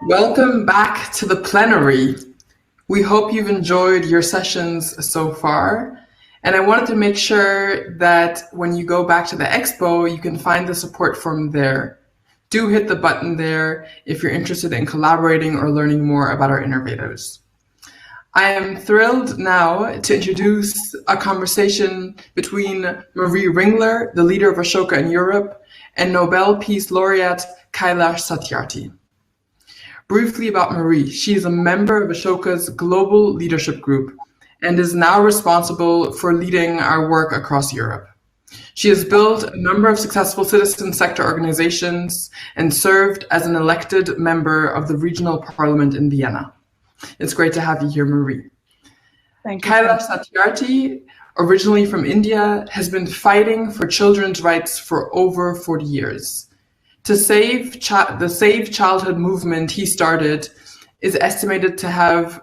Welcome back to the plenary. We hope you've enjoyed your sessions so far. And I wanted to make sure that when you go back to the expo, you can find the support form there. Do hit the button there if you're interested in collaborating or learning more about our innovators. I am thrilled now to introduce a conversation between Marie Ringler, the leader of Ashoka in Europe, and Nobel Peace Laureate Kailash Satyarthi. Briefly about Marie, she is a member of Ashoka's global leadership group and is now responsible for leading our work across Europe. She has built a number of successful citizen sector organizations and served as an elected member of the regional parliament in Vienna. It's great to have you here, Marie. Thank you. Kailash Satyarthi, originally from India, has been fighting for children's rights for over 40 years. The Save Childhood movement he started is estimated to have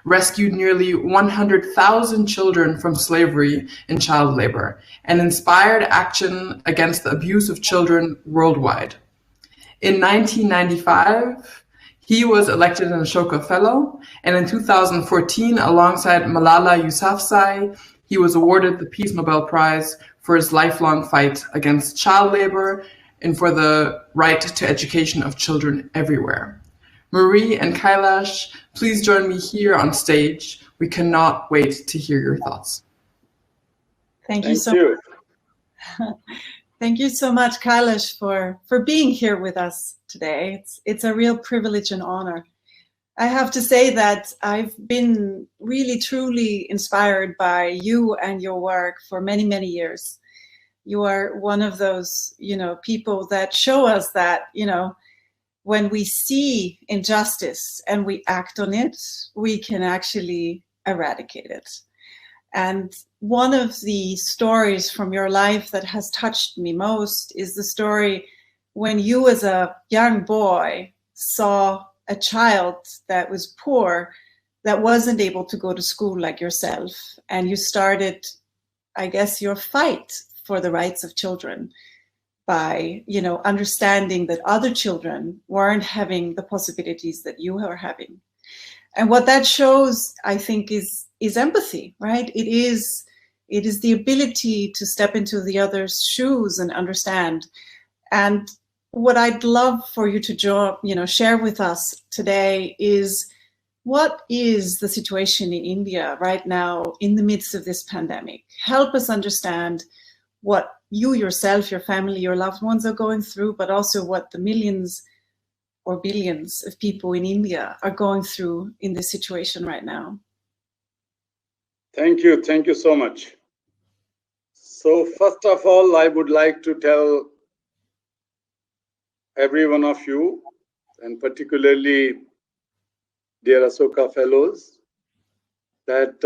rescued nearly 100,000 children from slavery and child labor and inspired action against the abuse of children worldwide. In 1995, he was elected an Ashoka Fellow, and in 2014, alongside Malala Yousafzai, he was awarded the Peace Nobel Prize for his lifelong fight against child labor and for the right to education of children everywhere. Marie and Kailash, please join me here on stage. We cannot wait to hear your thoughts. Thank you so much. Thank you so much, Kailash, for being here with us today. It's a real privilege and honor. I have to say that I've been really, truly inspired by you and your work for many, many years. You are one of those, people that show us that, when we see injustice and we act on it, we can actually eradicate it. And one of the stories from your life that has touched me most is the story when you as a young boy saw a child that was poor, that wasn't able to go to school like yourself. And you started, I guess, your fight for the rights of children by, understanding that other children weren't having the possibilities that you were having. And what that shows, I think, is empathy, right? It is the ability to step into the other's shoes and understand. And what I'd love for you to share with us today is, what is the situation in India right now in the midst of this pandemic? Help us understand what you yourself, your family, your loved ones are going through, but also what the millions or billions of people in India are going through in this situation right now. Thank you. Thank you so much. So first of all, I would like to tell every one of you, and particularly dear Ashoka Fellows, that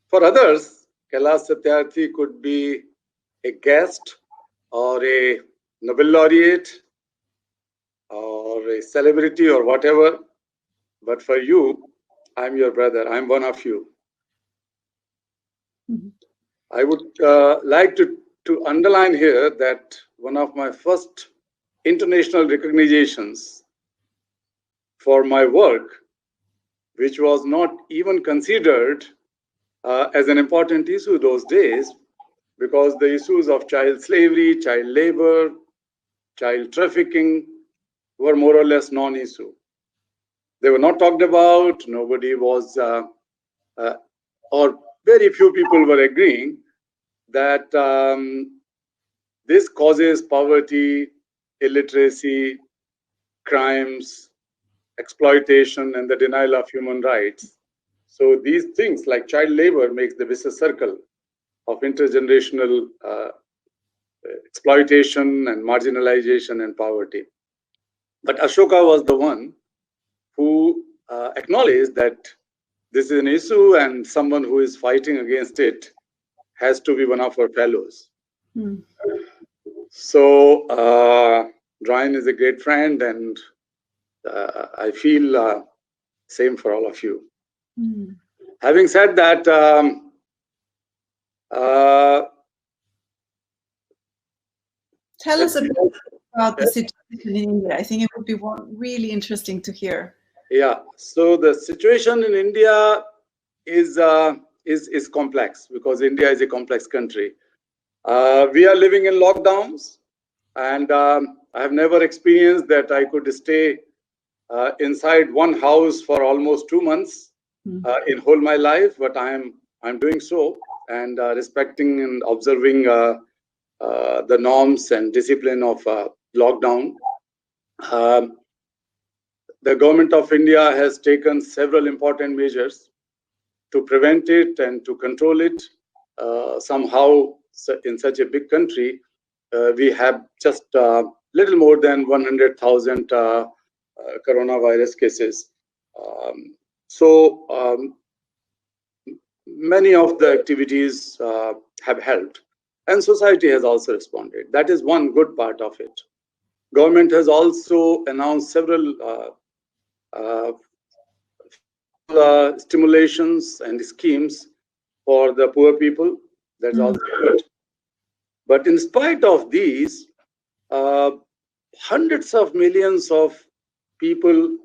for others, Kailash Satyarthi could be a guest or a Nobel laureate or a celebrity or whatever. But for you, I'm your brother. I'm one of you. Mm-hmm. I would like to underline here that one of my first international recognitions for my work, which was not even considered as an important issue those days, because the issues of child slavery, child labor, child trafficking were more or less non-issue. They were not talked about. Nobody was, or very few people were agreeing that this causes poverty, illiteracy, crimes, exploitation, and the denial of human rights. So these things like child labor makes the vicious circle of intergenerational exploitation and marginalization and poverty. But Ashoka was the one who acknowledged that this is an issue and someone who is fighting against it has to be one of our fellows. Mm. So Brian is a great friend, and I feel same for all of you. Mm. Having said that, tell us a bit about the situation in India. I think it would be really interesting to hear. Yeah. So the situation in India is complex because India is a complex country. We are living in lockdowns, and I have never experienced that I could stay inside one house for almost 2 months in whole my life, but I'm doing so and respecting and observing the norms and discipline of lockdown. The government of India has taken several important measures to prevent it and to control it. Somehow, in such a big country, we have just little more than 100,000 coronavirus cases. Many of the activities have helped, and society has also responded. That is one good part of it. Government has also announced several stimulations and schemes for the poor people. That's also good. But in spite of these, hundreds of millions of people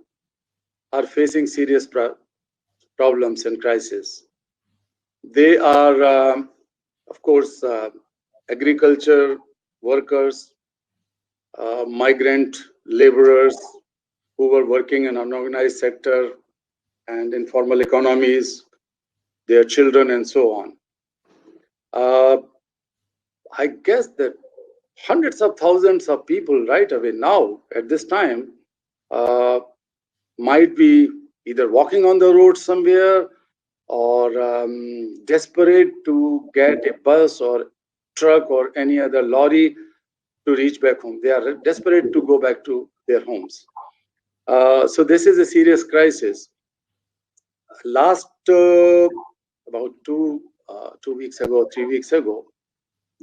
are facing serious problems and crises. They are, of course, agriculture workers, migrant laborers who were working in unorganized sector and informal economies, their children, and so on. I guess that hundreds of thousands of people right away now at this time might be either walking on the road somewhere or desperate to get a bus or truck or any other lorry to reach back home. They are desperate to go back to their homes. So this is a serious crisis. Last about 2 weeks ago, 3 weeks ago,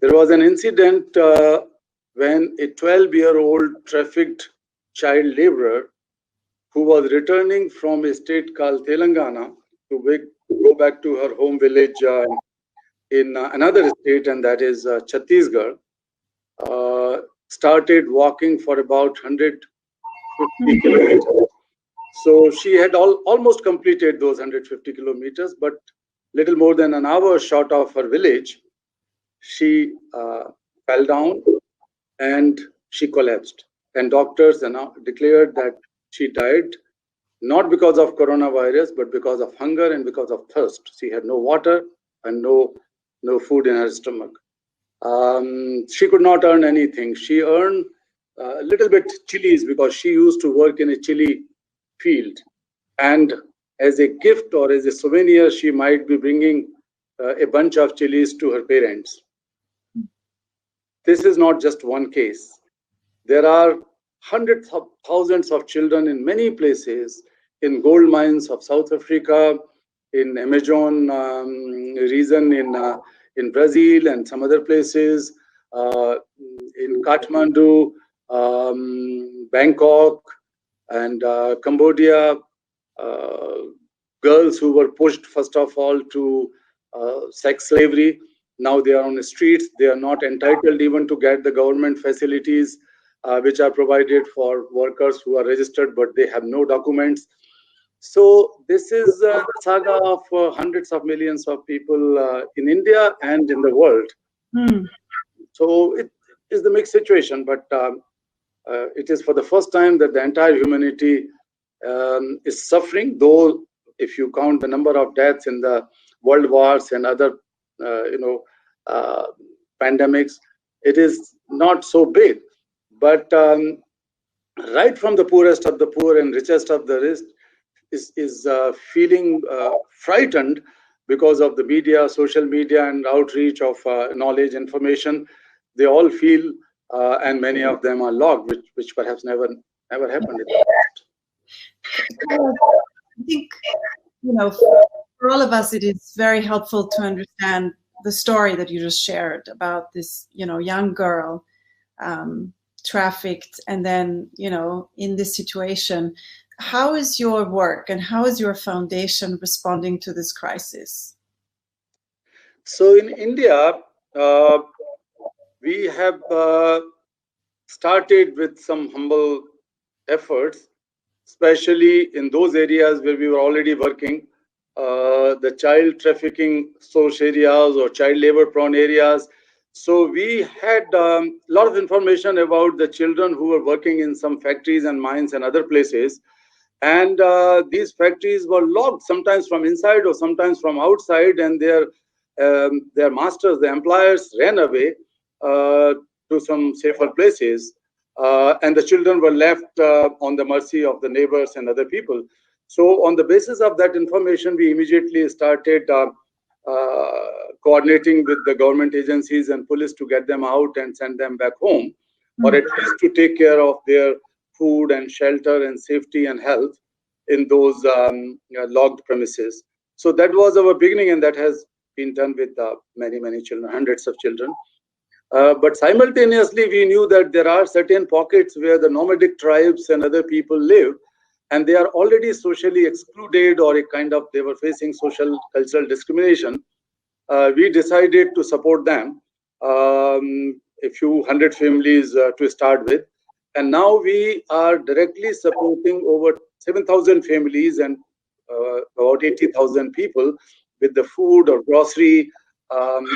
there was an incident when a 12-year-old trafficked child laborer who was returning from a state called Telangana to go back to her home village in another state, and that is Chhattisgarh, started walking for about 150 kilometers. So she had almost completed those 150 kilometers, but little more than an hour short of her village, she fell down and she collapsed. And doctors declared that she died not because of coronavirus, but because of hunger and because of thirst. She had no water and no food in her stomach. She could not earn anything. She earned a little bit chilies because she used to work in a chili field. And as a gift or as a souvenir, she might be bringing a bunch of chilies to her parents. This is not just one case. There are hundreds of thousands of children in many places, in gold mines of South Africa, in Amazon region in Brazil and some other places, in Kathmandu, Bangkok, and Cambodia, girls who were pushed first of all to sex slavery. Now they are on the streets. They are not entitled even to get the government facilities which are provided for workers who are registered, but they have no documents. So this is a saga of hundreds of millions of people in India and in the world. So it is the mixed situation, but it is for the first time that the entire humanity is suffering, though if you count the number of deaths in the world wars and other pandemics, it is not so big. But right from the poorest of the poor and richest of the rich is feeling frightened because of the media, social media, and outreach of knowledge, information. They all feel, and many of them are locked, which perhaps never happened in the past. I think, for all of us, it is very helpful to understand the story that you just shared about this, young girl trafficked, and then, in this situation. How is your work and how is your foundation responding to this crisis? So in India, we have started with some humble efforts, especially in those areas where we were already working, the child trafficking source areas or child labor prone areas. So we had a lot of information about the children who were working in some factories and mines and other places. And these factories were locked, sometimes from inside or sometimes from outside, and their masters, the employers, ran away to some safer places. And the children were left on the mercy of the neighbors and other people. So on the basis of that information, we immediately started coordinating with the government agencies and police to get them out and send them back home, or at least to take care of their food and shelter and safety and health in those locked premises. So that was our beginning, and that has been done with many, many children, hundreds of children. But simultaneously, we knew that there are certain pockets where the nomadic tribes and other people live, and they are already socially excluded, or they were facing social, cultural discrimination. We decided to support them, a few hundred families to start with. And now we are directly supporting over 7,000 families and about 80,000 people with the food or grocery and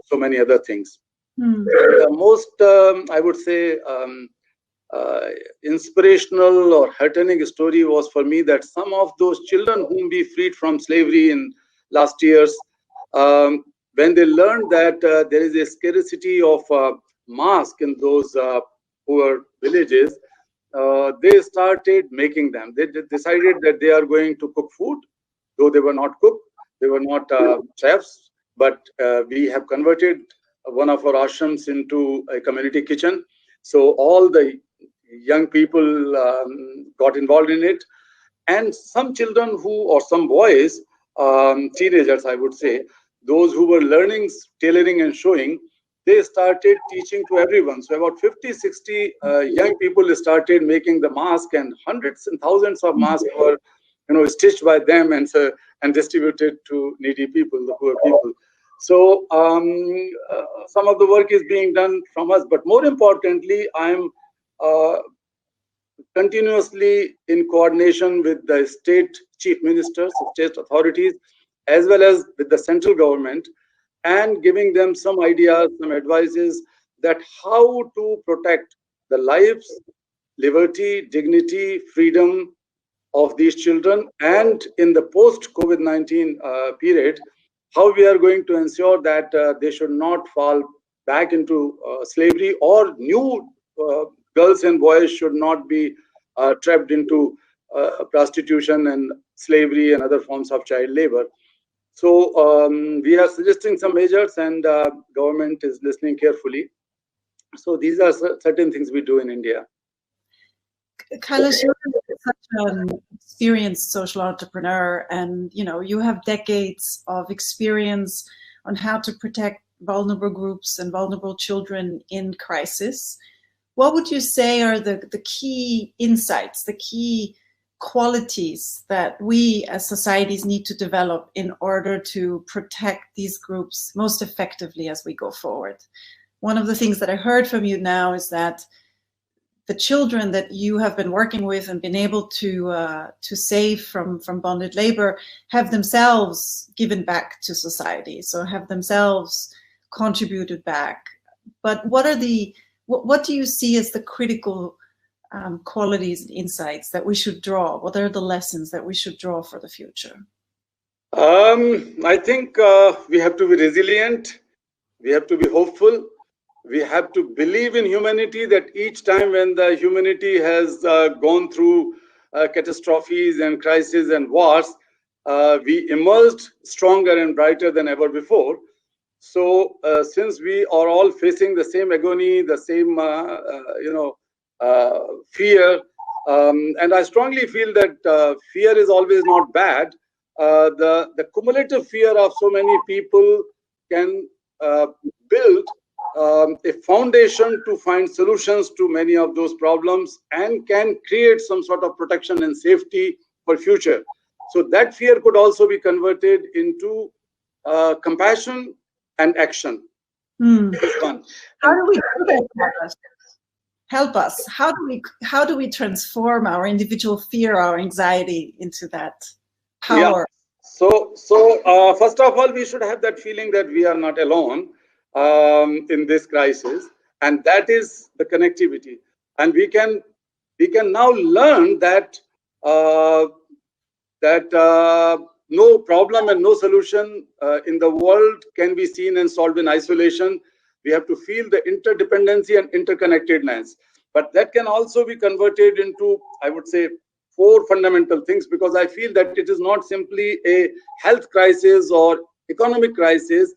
so many other things. The most, I would say, inspirational or heartening story was for me that some of those children whom we freed from slavery in last years, when they learned that there is a scarcity of masks in those poor villages, they started making them. They decided that they are going to cook food, though they were not cooked, they were not chefs, but we have converted one of our ashrams into a community kitchen. So all the young people got involved in it. And some children or some boys, teenagers, I would say, those who were learning tailoring and sewing, they started teaching to everyone. So about 50, 60 young people started making the mask, and hundreds and thousands of masks were stitched by them and distributed to needy people, the poor people. So some of the work is being done from us, but more importantly, I'm continuously in coordination with the state chief ministers, state authorities, as well as with the central government, and giving them some ideas, some advices that how to protect the lives, liberty, dignity, freedom of these children, and in the post-COVID-19 period, how we are going to ensure that they should not fall back into slavery, or new girls and boys should not be trapped into prostitution and slavery and other forms of child labor. So we are suggesting some measures, and government is listening carefully. So these are certain things we do in India. Kailash, you're such an experienced social entrepreneur, and you have decades of experience on how to protect vulnerable groups and vulnerable children in crisis. What would you say are the key insights, the key qualities that we as societies need to develop in order to protect these groups most effectively as we go forward? One of the things that I heard from you now is that the children that you have been working with and been able to save from bonded labor have themselves given back to society, so have themselves contributed back. But what do you see as the critical qualities and insights that we should draw? What are the lessons that we should draw for the future? I think we have to be resilient. We have to be hopeful. We have to believe in humanity, that each time when the humanity has gone through catastrophes and crises and wars, we emerged stronger and brighter than ever before. So since we are all facing the same agony, the same fear, and I strongly feel that fear is always not bad. The cumulative fear of so many people can build a foundation to find solutions to many of those problems, and can create some sort of protection and safety for future. So that fear could also be converted into compassion and action. How do we do that? help us. How do we transform our individual fear, our anxiety into that power? Yeah. So first of all, we should have that feeling that we are not alone in this crisis, and that is the connectivity. And we can now learn that no problem and no solution in the world can be seen and solved in isolation. We have to feel the interdependency and interconnectedness. But that can also be converted into, I would say, 4 fundamental things, because I feel that it is not simply a health crisis or economic crisis.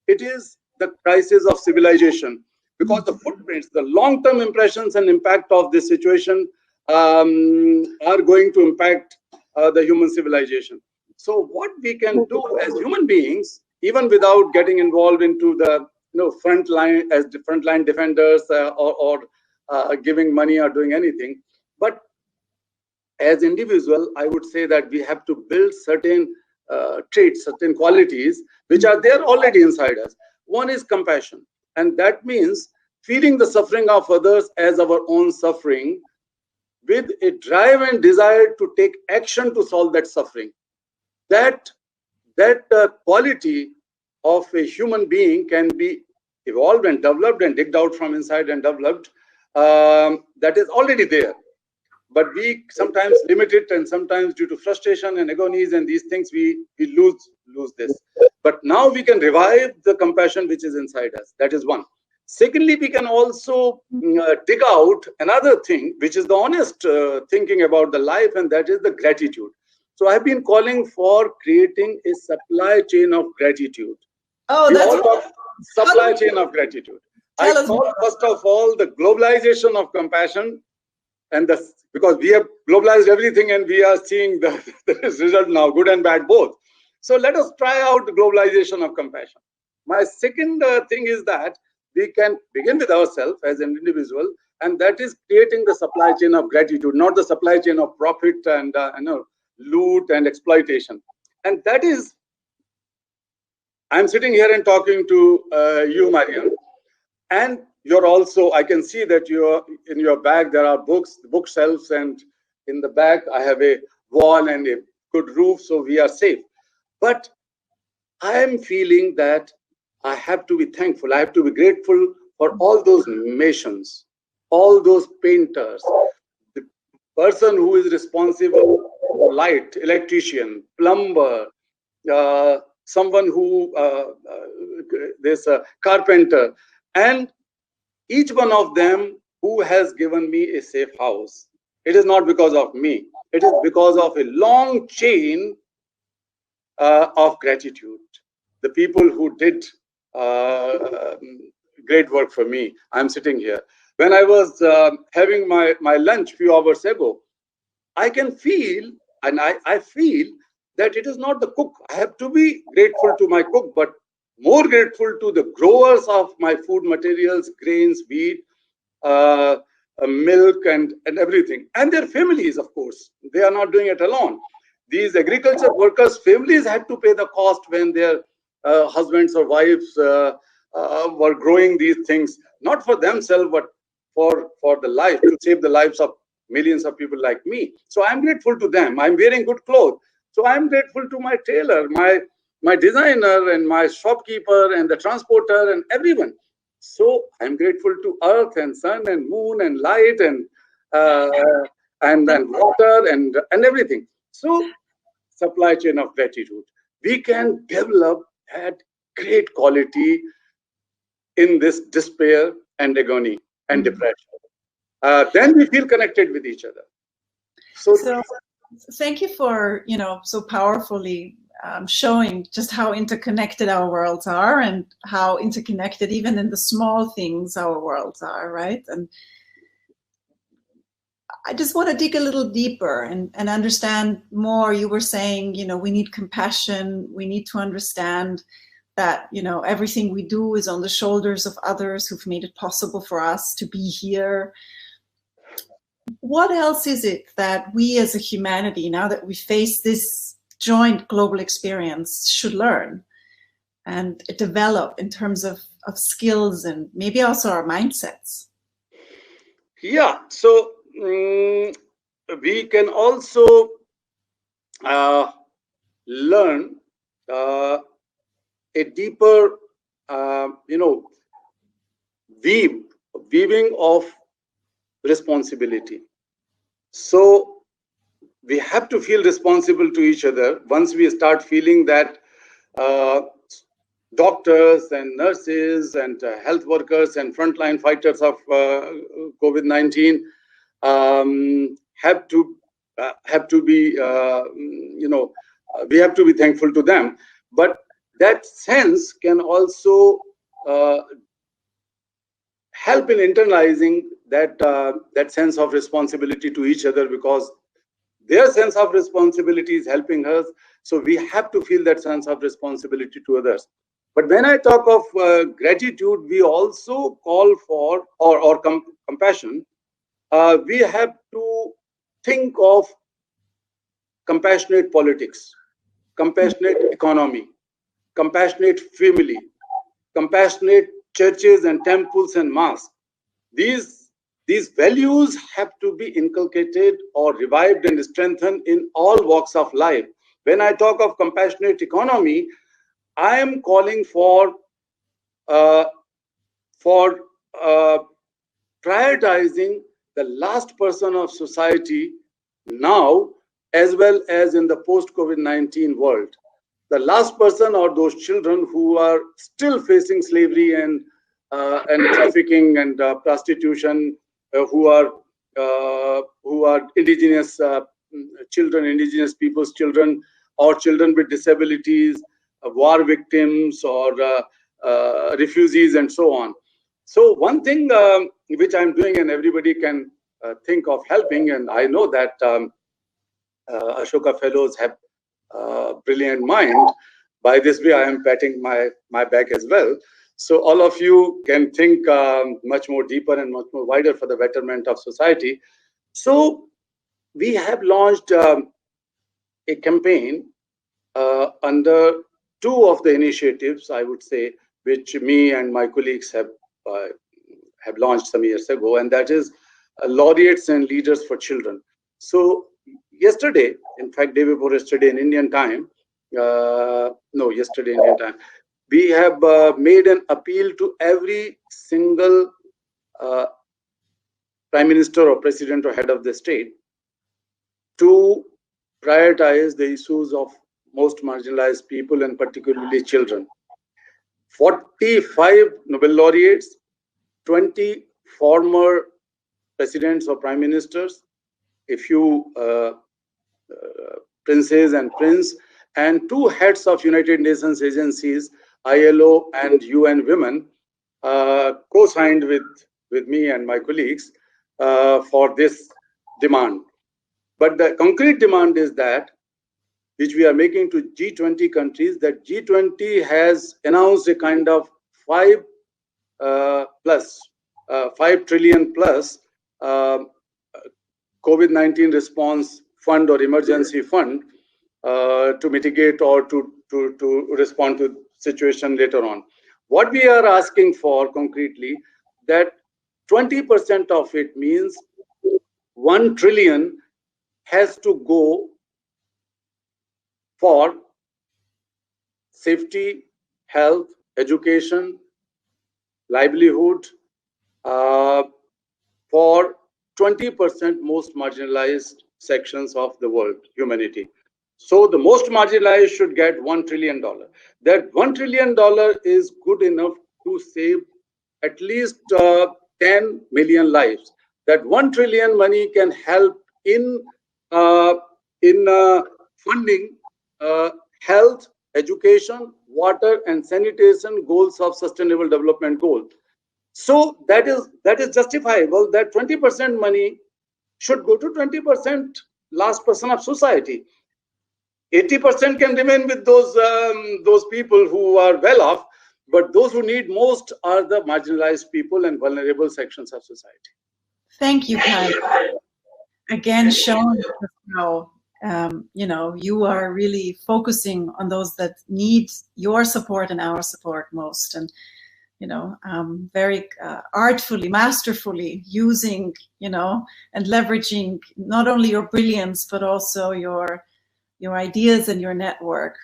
It is the crisis of civilization, because the footprints, the long-term impressions and impact of this situation are going to impact the human civilization. So what we can do as human beings, even without getting involved into the front line as the frontline defenders or giving money or doing anything, but as individual, I would say that we have to build certain traits, certain qualities which are there already inside us. One is compassion, and that means feeling the suffering of others as our own suffering, with a drive and desire to take action to solve that suffering. That quality of a human being can be evolved and developed and digged out from inside and developed. That is already there, but we sometimes limit it, and sometimes due to frustration and agonies and these things we lose this. But now we can revive the compassion which is inside us. That is one. Secondly, we can also dig out another thing, which is the honest thinking about the life, and that is the gratitude. So I've been calling for creating a supply chain of gratitude. Oh, that's supply chain of gratitude. I call first of all the globalization of compassion, and because we have globalized everything and we are seeing the result now, good and bad both. So let us try out the globalization of compassion. My second thing is that we can begin with ourselves as an individual, and that is creating the supply chain of gratitude, not the supply chain of profit and loot and exploitation. And that is, I'm sitting here and talking to you, Marian, and you're also, I can see that you're in your bag there are books, bookshelves, and in the back I have a wall and a good roof, so we are safe. But I am feeling that I have to be thankful, I have to be grateful for all those nations, all those painters, the person who is responsible for light, electrician, plumber, someone who, there's a carpenter, and each one of them who has given me a safe house. It is not because of me. It is because of a long chain of gratitude. The people who did great work for me. I'm sitting here. When I was having my lunch a few hours ago, I can feel, and I feel that it is not the cook. I have to be grateful to my cook, but more grateful to the growers of my food materials, grains, wheat, milk, and everything, and their families, of course. They are not doing it alone. These agriculture workers' families had to pay the cost when their husbands or wives were growing these things, not for themselves, but for the life, to save the lives of millions of people like me. So I'm grateful to them. I'm wearing good clothes. So I'm grateful to my tailor, my designer, and my shopkeeper, and the transporter, and everyone. So I'm grateful to earth and sun and moon and light and water and everything. So supply chain of gratitude. We can develop that great quality in this despair and agony and depression. Then we feel connected with each other. So thank you for, so powerfully showing just how interconnected our worlds are, and how interconnected even in the small things our worlds are, right? And I just want to dig a little deeper and understand more. You were saying, we need compassion. We need to understand that, everything we do is on the shoulders of others who've made it possible for us to be here. What else is it that we as a humanity, now that we face this joint global experience, should learn and develop in terms of skills and maybe also our mindsets? Yeah, so we can also learn a deeper, weaving of responsibility. So we have to feel responsible to each other. Once we start feeling that doctors and nurses and health workers and frontline fighters of COVID-19 have to be, we have to be thankful to them. But that sense can also help in internalizing that sense of responsibility to each other, because their sense of responsibility is helping us. So we have to feel that sense of responsibility to others. But when I talk of gratitude, we also call for or compassion. We have to think of compassionate politics, compassionate economy, compassionate family, compassionate churches and temples and mosques. These values have to be inculcated or revived and strengthened in all walks of life. When I talk of compassionate economy, I am calling for prioritizing the last person of society now, as well as in the post-COVID-19 world. The last person are those children who are still facing slavery and trafficking and prostitution, who are indigenous children, indigenous people's children, or children with disabilities, war victims, or refugees, and so on. So one thing which I'm doing, and everybody can think of helping, and I know that Ashoka Fellows have brilliant mind. By this way, I am patting my back as well. So all of you can think much more deeper and much more wider for the betterment of society. So we have launched a campaign under two of the initiatives, I would say, which me and my colleagues have launched some years ago, and that is Laureates and Leaders for Children. So yesterday, in fact, day before yesterday in Indian time, yesterday Indian time, we have made an appeal to every single prime minister or president or head of the state to prioritize the issues of most marginalized people, and particularly children. 45 Nobel laureates, 20 former presidents or prime ministers, a few princes and prince, and 2 heads of United Nations agencies, ILO and UN Women, co-signed with me and my colleagues for this demand. But the concrete demand is that, which we are making to G20 countries, that G20 has announced a kind of 5 trillion plus COVID-19 response fund or emergency fund to mitigate or to respond to situation later on. What we are asking for concretely, that 20% of it, means 1 trillion has to go for safety, health, education, livelihood, for 20% most marginalized sections of the world, humanity. So the most marginalized should get $1 trillion. That $1 trillion is good enough to save at least 10 million lives. That 1 trillion money can help in funding health, education, water, and sanitation goals of Sustainable Development Goals. So that is justifiable. That 20% money should go to 20% last person of society. 80% can remain with those people who are well off, but those who need most are the marginalized people and vulnerable sections of society. Thank you, Kai. Again, showing how you are really focusing on those that need your support and our support most. And very artfully, masterfully using, and leveraging not only your brilliance, but also your ideas and your network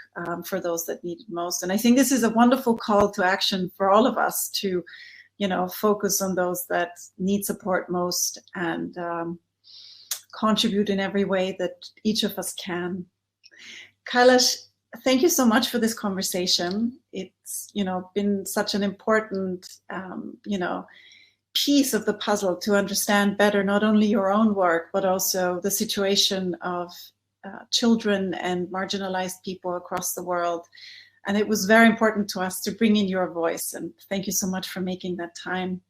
for those that need it most. And I think this is a wonderful call to action for all of us to, focus on those that need support most and contribute in every way that each of us can. Kailash, thank you so much for this conversation. It's, been such an important, piece of the puzzle to understand better not only your own work, but also the situation of children and marginalized people across the world. And it was very important to us to bring in your voice. And thank you so much for making that time.